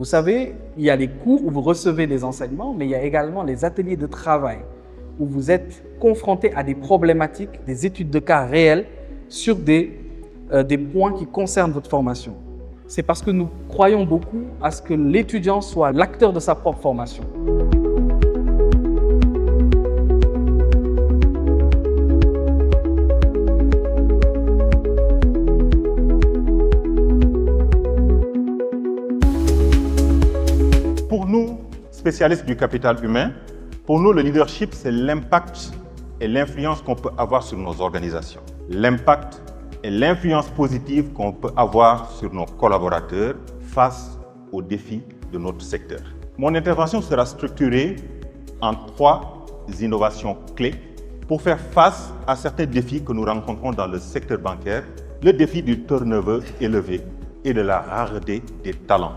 Vous savez, il y a les cours où vous recevez des enseignements, mais il y a également les ateliers de travail où vous êtes confronté à des problématiques, des études de cas réelles sur des points qui concernent votre formation. C'est parce que nous croyons beaucoup à ce que l'étudiant soit l'acteur de sa propre formation. Pour nous, spécialistes du capital humain, pour nous, le leadership, c'est l'impact et l'influence qu'on peut avoir sur nos organisations. L'impact et l'influence positive qu'on peut avoir sur nos collaborateurs face aux défis de notre secteur. Mon intervention sera structurée en 3 innovations clés pour faire face à certains défis que nous rencontrons dans le secteur bancaire. Le défi du turnover élevé et de la rareté des talents.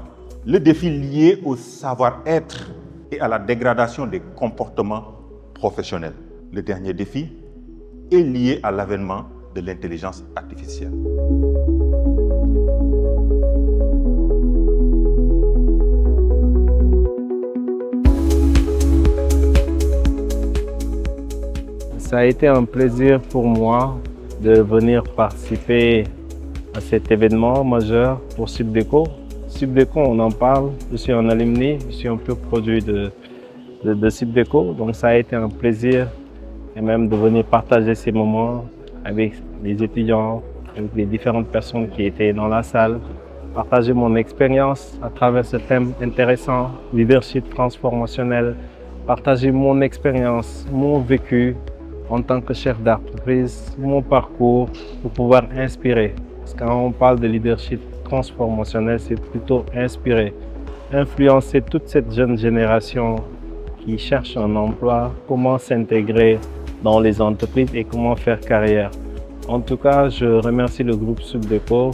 Le défi lié au savoir-être et à la dégradation des comportements professionnels. Le dernier défi est lié à l'avènement de l'intelligence artificielle. Ça a été un plaisir pour moi de venir participer à cet événement majeur pour Subdeco. Subdeco, on en parle, je suis un alumni, je suis un pur produit de Subdeco, donc ça a été un plaisir et même de venir partager ces moments avec les étudiants, avec les différentes personnes qui étaient dans la salle, partager mon expérience à travers ce thème intéressant, leadership transformationnel, partager mon expérience, mon vécu en tant que chef d'entreprise, mon parcours pour pouvoir inspirer. Parce que quand on parle de leadership transformationnel, c'est plutôt inspirer, influencer toute cette jeune génération qui cherche un emploi, comment s'intégrer dans les entreprises et comment faire carrière. En tout cas, je remercie le groupe Subdeco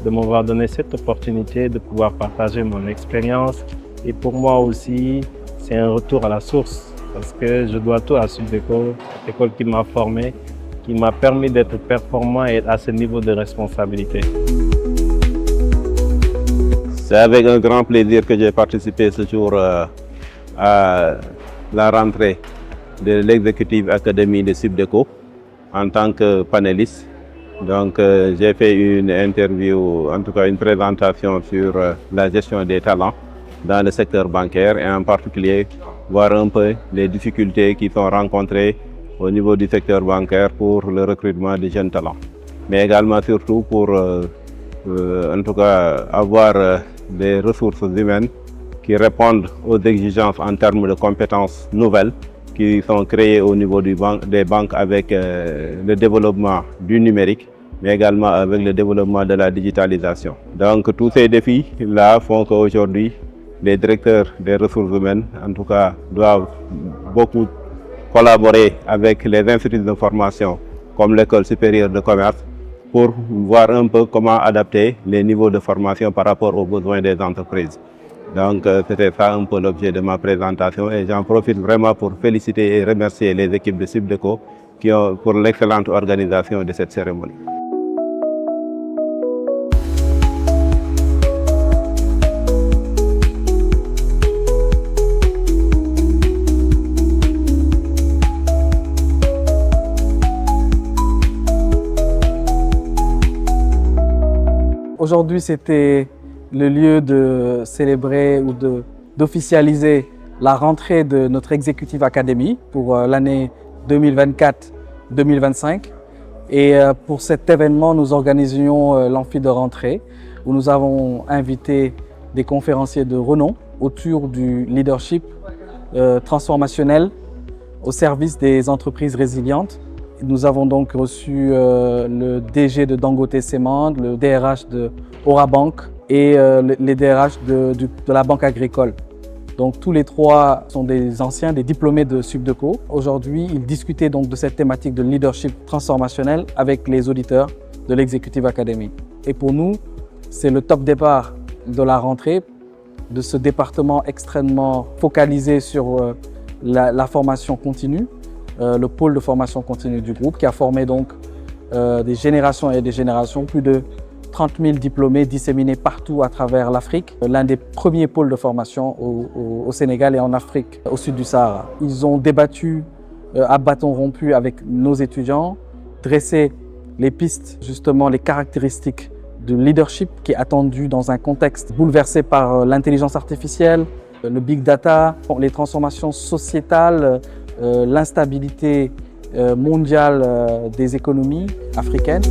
de m'avoir donné cette opportunité de pouvoir partager mon expérience. Et pour moi aussi, c'est un retour à la source parce que je dois tout à Subdeco, cette école qui m'a formé, qui m'a permis d'être performant et à ce niveau de responsabilité. C'est avec un grand plaisir que j'ai participé ce jour à la rentrée de l'Executive Academy de Subdeco en tant que panéliste. Donc j'ai fait une interview, en tout cas une présentation sur la gestion des talents dans le secteur bancaire et en particulier voir un peu les difficultés qui sont rencontrées au niveau du secteur bancaire pour le recrutement des jeunes talents. Mais également surtout pour en tout cas avoir des ressources humaines qui répondent aux exigences en termes de compétences nouvelles qui sont créées au niveau des banques avec le développement du numérique, mais également avec le développement de la digitalisation. Donc tous ces défis-là font qu'aujourd'hui, les directeurs des ressources humaines, en tout cas, doivent beaucoup collaborer avec les instituts de formation comme l'École supérieure de commerce pour voir un peu comment adapter les niveaux de formation par rapport aux besoins des entreprises. Donc c'était ça un peu l'objet de ma présentation et j'en profite vraiment pour féliciter et remercier les équipes de Subdeco pour l'excellente organisation de cette cérémonie. Aujourd'hui, c'était le lieu de célébrer ou d'officialiser la rentrée de notre Executive Academy pour l'année 2024-2025. Et pour cet événement, nous organisions l'amphi de rentrée où nous avons invité des conférenciers de renom autour du leadership transformationnel au service des entreprises résilientes. Nous avons donc reçu le DG de Dangote Cement, le DRH de Orabank et les DRH de la Banque Agricole. Donc tous les trois sont des anciens, des diplômés de Subdeco. Aujourd'hui, ils discutaient donc de cette thématique de leadership transformationnel avec les auditeurs de l'Executive Academy. Et pour nous, c'est le top départ de la rentrée, de ce département extrêmement focalisé sur la formation continue, le pôle de formation continue du groupe qui a formé donc des générations et des générations, plus de 30 000 diplômés disséminés partout à travers l'Afrique, l'un des premiers pôles de formation au Sénégal et en Afrique, au sud du Sahara. Ils ont débattu à bâton rompu avec nos étudiants, dressé les pistes, justement les caractéristiques du leadership qui est attendu dans un contexte bouleversé par l'intelligence artificielle, le big data, les transformations sociétales, l'instabilité mondiale des économies africaines.